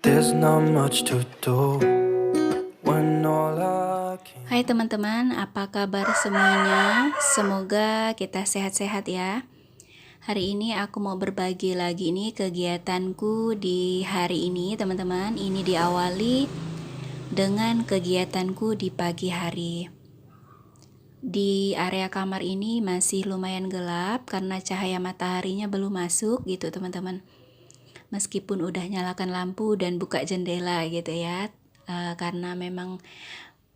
There's not much to do when all I can. Hai teman-teman, apa kabar semuanya? Semoga kita sehat-sehat ya. Hari ini aku mau berbagi lagi nih kegiatanku di hari ini teman-teman. Ini diawali dengan kegiatanku di pagi hari. Di area kamar ini masih lumayan gelap karena cahaya mataharinya belum masuk gitu teman-teman. Meskipun udah nyalakan lampu dan buka jendela gitu ya, karena memang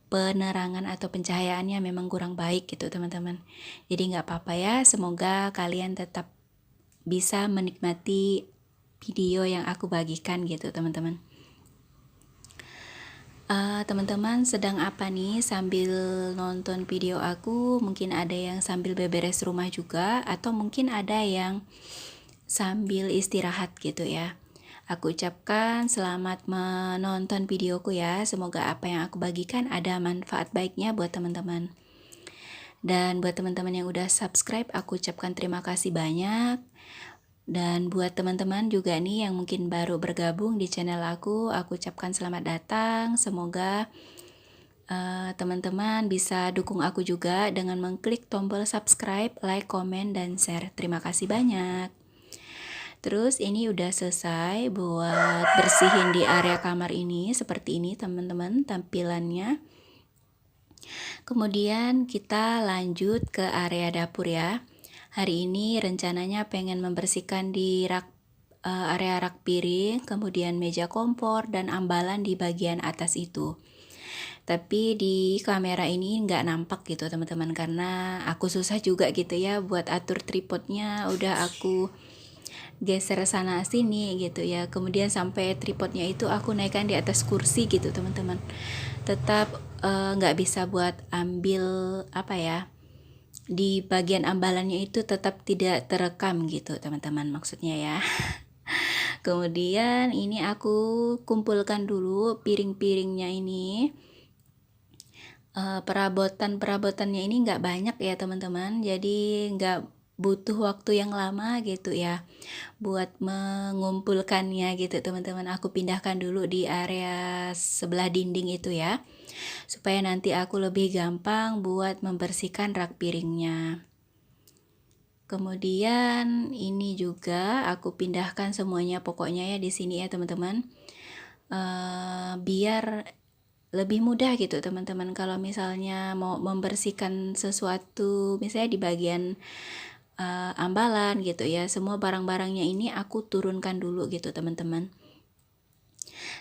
penerangan atau pencahayaannya memang kurang baik gitu teman-teman. Jadi nggak apa-apa ya, semoga kalian tetap bisa menikmati video yang aku bagikan gitu teman-teman. Teman-teman sedang apa nih sambil nonton video aku? Mungkin ada yang sambil beberes rumah juga, atau mungkin ada yang sambil istirahat gitu ya. Aku ucapkan selamat menonton videoku ya. Semoga apa yang aku bagikan ada manfaat baiknya buat teman-teman. Dan buat teman-teman yang udah subscribe, aku ucapkan terima kasih banyak. Dan buat teman-teman juga nih yang mungkin baru bergabung di channel aku ucapkan selamat datang. Semoga teman-teman bisa dukung aku juga dengan mengklik tombol subscribe, like, komen, dan share. Terima kasih banyak. Terus ini udah selesai buat bersihin di area kamar ini. Seperti ini teman-teman tampilannya. Kemudian kita lanjut ke area dapur ya. Hari ini rencananya pengen membersihkan di area rak piring, kemudian meja kompor dan ambalan di bagian atas itu. Tapi di kamera ini nggak nampak gitu teman-teman, karena aku susah juga gitu ya buat atur tripodnya. Udah aku geser sana sini gitu ya, kemudian sampai tripodnya itu aku naikkan di atas kursi gitu teman-teman. Tetap nggak bisa buat ambil apa ya, di bagian ambalannya itu tetap tidak terekam gitu teman-teman, maksudnya ya. Kemudian ini aku kumpulkan dulu piring-piringnya ini. Perabotannya ini nggak banyak ya teman-teman, jadi nggak butuh waktu yang lama gitu ya buat mengumpulkannya gitu teman-teman. Aku pindahkan dulu di area sebelah dinding itu ya, supaya nanti aku lebih gampang buat membersihkan rak piringnya. Kemudian ini juga aku pindahkan semuanya pokoknya ya di sini ya teman-teman, biar lebih mudah gitu teman-teman kalau misalnya mau membersihkan sesuatu, misalnya di bagian ambalan gitu ya. Semua barang-barangnya ini aku turunkan dulu gitu teman-teman.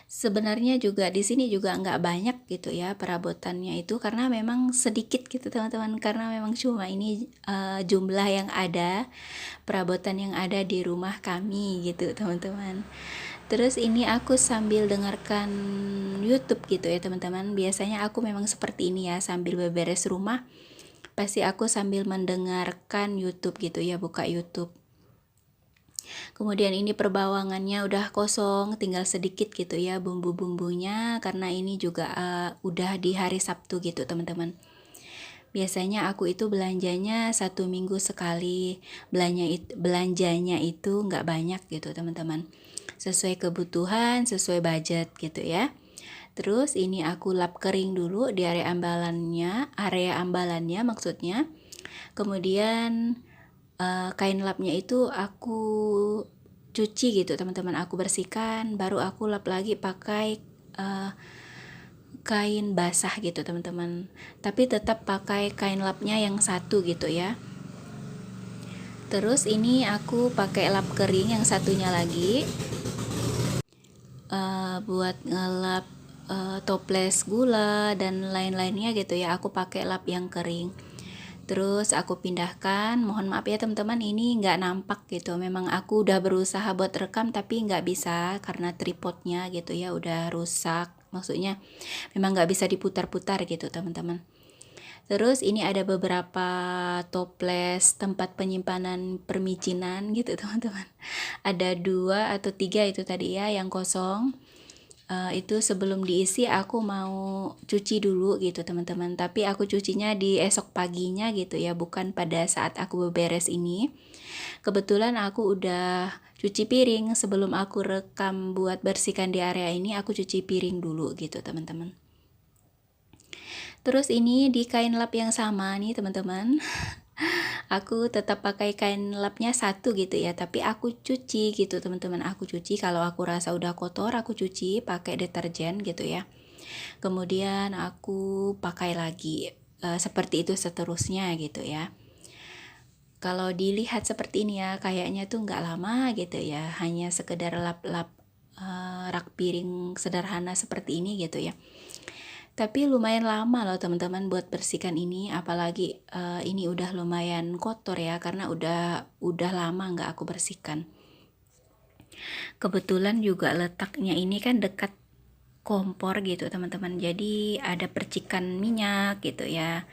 Sebenarnya juga di sini juga nggak banyak gitu ya perabotannya itu, karena memang sedikit gitu teman-teman, karena memang cuma ini jumlah yang ada, perabotan yang ada di rumah kami gitu teman-teman. Terus ini aku sambil dengarkan YouTube gitu ya teman-teman. Biasanya aku memang seperti ini ya, sambil beberes rumah pasti aku sambil mendengarkan YouTube gitu ya, buka YouTube. Kemudian ini perbawangannya udah kosong, tinggal sedikit gitu ya bumbu-bumbunya, karena ini juga udah di hari Sabtu gitu teman-teman. Biasanya aku itu belanjanya 1 minggu sekali, belanjanya itu nggak banyak gitu teman-teman, sesuai kebutuhan, sesuai budget gitu ya. Terus ini aku lap kering dulu di area ambalannya maksudnya. Kemudian kain lapnya itu aku cuci gitu teman-teman, aku bersihkan, baru aku lap lagi pakai kain basah gitu teman-teman, tapi tetap pakai kain lapnya yang satu gitu ya. Terus ini aku pakai lap kering yang satunya lagi buat ngelap toples gula dan lain-lainnya gitu ya. Aku pakai lap yang kering. Terus aku pindahkan, mohon maaf ya teman-teman, ini nggak nampak gitu. Memang aku udah berusaha buat rekam tapi nggak bisa karena tripodnya gitu ya udah rusak. Maksudnya memang nggak bisa diputar-putar gitu teman-teman. Terus ini ada beberapa toples tempat penyimpanan permicinan gitu teman-teman. Ada 2 atau 3 itu tadi ya yang kosong. Itu sebelum diisi aku mau cuci dulu gitu teman-teman, tapi aku cucinya di esok paginya gitu ya, bukan pada saat aku beberes ini. Kebetulan aku udah cuci piring sebelum aku rekam buat bersihkan di area ini, aku cuci piring dulu gitu teman-teman. Terus ini di kain lap yang sama nih teman-teman. Aku tetap pakai kain lapnya satu gitu ya, tapi aku cuci gitu teman-teman. Aku cuci kalau aku rasa udah kotor, aku cuci pakai deterjen gitu ya. Kemudian aku pakai lagi seperti itu seterusnya gitu ya. Kalau dilihat seperti ini ya, kayaknya tuh nggak lama gitu ya, hanya sekedar lap-lap rak piring sederhana seperti ini gitu ya. Tapi lumayan lama loh teman-teman buat bersihkan ini, apalagi ini udah lumayan kotor ya, karena udah lama nggak aku bersihkan. Kebetulan juga letaknya ini kan dekat kompor gitu teman-teman, jadi ada percikan minyak gitu ya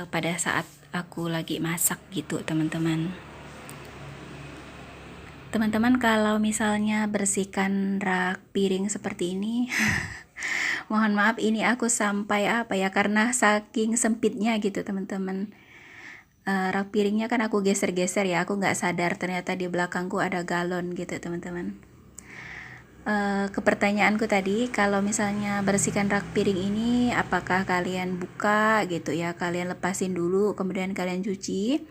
pada saat aku lagi masak gitu teman-teman. Teman-teman kalau misalnya bersihkan rak piring seperti ini mohon maaf ini aku sampai apa ya, karena saking sempitnya gitu teman-teman. Rak piringnya kan aku geser-geser ya, aku nggak sadar ternyata di belakangku ada galon gitu teman-teman. Ke pertanyaanku tadi, kalau misalnya bersihkan rak piring ini apakah kalian buka gitu ya, kalian lepasin dulu kemudian kalian cuci,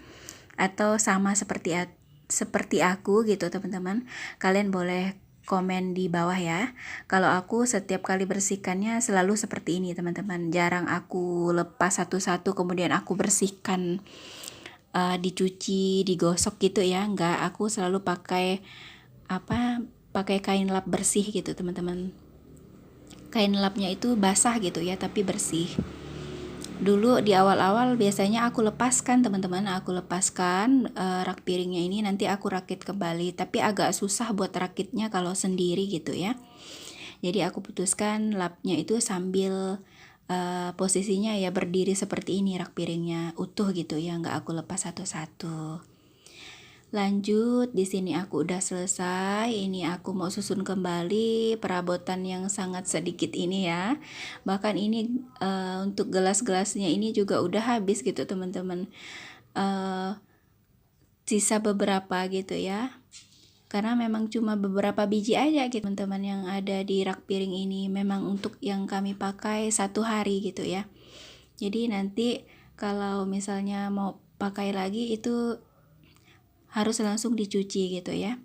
atau sama seperti aku gitu teman-teman. Kalian boleh komen di bawah ya. Kalau aku setiap kali bersihkannya selalu seperti ini teman-teman, jarang aku lepas satu-satu kemudian aku bersihkan dicuci, digosok gitu ya, enggak. Aku selalu pakai pakai kain lap bersih gitu teman-teman. Kain lapnya itu basah gitu ya, tapi bersih. Dulu di awal-awal biasanya aku lepaskan teman-teman, aku lepaskan rak piringnya ini, nanti aku rakit kembali, tapi agak susah buat rakitnya kalau sendiri gitu ya. Jadi aku putuskan lapnya itu sambil posisinya ya berdiri seperti ini, rak piringnya utuh gitu ya, nggak aku lepas satu-satu. Lanjut, di sini aku udah selesai. Ini aku mau susun kembali perabotan yang sangat sedikit ini ya. Bahkan ini untuk gelas-gelasnya ini juga udah habis gitu teman-teman. Sisa beberapa gitu ya. Karena memang cuma beberapa biji aja gitu teman-teman yang ada di rak piring ini. Memang untuk yang kami pakai 1 hari gitu ya. Jadi nanti kalau misalnya mau pakai lagi itu harus langsung dicuci gitu ya.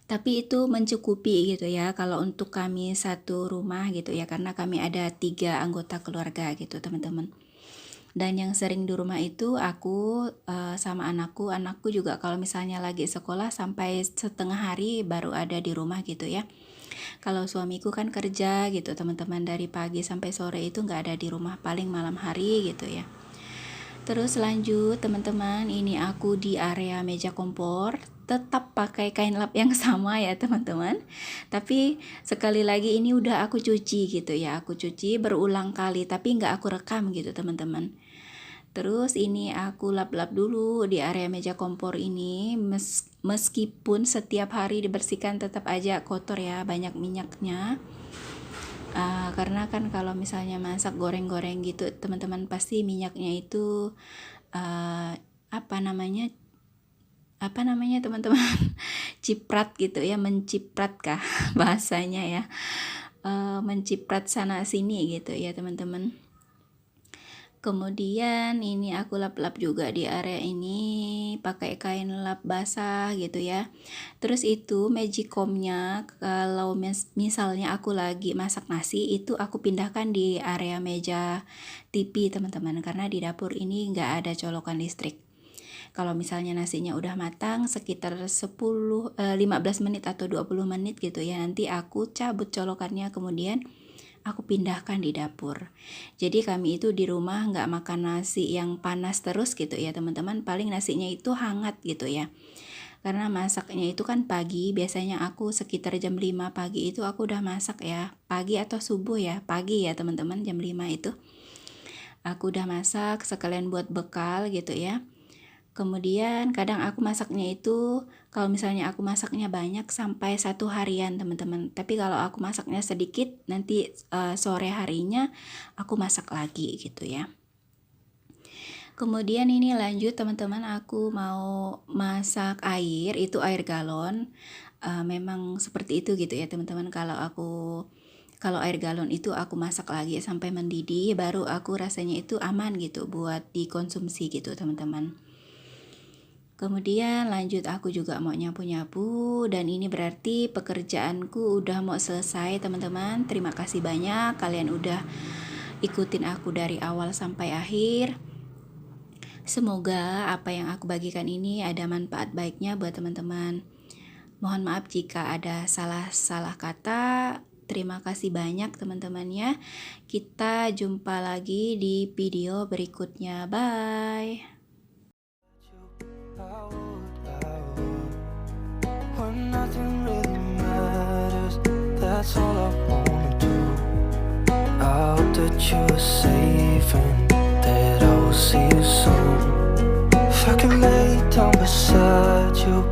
Tapi itu mencukupi gitu ya kalau untuk kami satu rumah gitu ya, karena kami ada 3 anggota keluarga gitu teman-teman. Dan yang sering di rumah itu aku sama anakku juga kalau misalnya lagi sekolah sampai setengah hari baru ada di rumah gitu ya. Kalau suamiku kan kerja gitu teman-teman, dari pagi sampai sore itu nggak ada di rumah, paling malam hari gitu ya. Terus lanjut teman-teman, ini aku di area meja kompor tetap pakai kain lap yang sama ya teman-teman. Tapi sekali lagi ini udah aku cuci gitu ya, aku cuci berulang kali tapi nggak aku rekam gitu teman-teman. Terus ini aku lap-lap dulu di area meja kompor ini, meskipun setiap hari dibersihkan tetap aja kotor ya, banyak minyaknya. Karena kan kalau misalnya masak goreng-goreng gitu teman-teman, pasti minyaknya itu apa namanya teman-teman ciprat gitu ya, menciprat kah bahasanya ya, menciprat sana sini gitu ya teman-teman. Kemudian ini aku lap-lap juga di area ini pakai kain lap basah gitu ya. Terus itu magicomnya kalau misalnya aku lagi masak nasi itu aku pindahkan di area meja TV teman-teman, karena di dapur ini nggak ada colokan listrik. Kalau misalnya nasinya udah matang sekitar 15 menit atau 20 menit gitu ya, nanti aku cabut colokannya kemudian aku pindahkan di dapur. Jadi kami itu di rumah nggak makan nasi yang panas terus gitu ya teman-teman, paling nasinya itu hangat gitu ya. Karena masaknya itu kan pagi, biasanya aku sekitar jam 5 pagi itu aku udah masak ya, pagi atau subuh ya, pagi ya teman-teman, jam 5 itu aku udah masak sekalian buat bekal gitu ya. Kemudian kadang aku masaknya itu, kalau misalnya aku masaknya banyak sampai 1 harian teman-teman. Tapi kalau aku masaknya sedikit, nanti sore harinya aku masak lagi gitu ya. Kemudian ini lanjut teman-teman, aku mau masak air, itu air galon. Memang seperti itu gitu ya teman-teman, kalau air galon itu aku masak lagi sampai mendidih, baru aku rasanya itu aman gitu buat dikonsumsi gitu teman-teman. Kemudian lanjut aku juga mau nyapu-nyapu, dan ini berarti pekerjaanku udah mau selesai teman-teman. Terima kasih banyak kalian udah ikutin aku dari awal sampai akhir. Semoga apa yang aku bagikan ini ada manfaat baiknya buat teman-teman. Mohon maaf jika ada salah-salah kata. Terima kasih banyak teman-temannya. Kita jumpa lagi di video berikutnya. Bye. When nothing really matters, that's all I wanna do. I hope that you're safe and that I will see you soon. If I can lay down beside you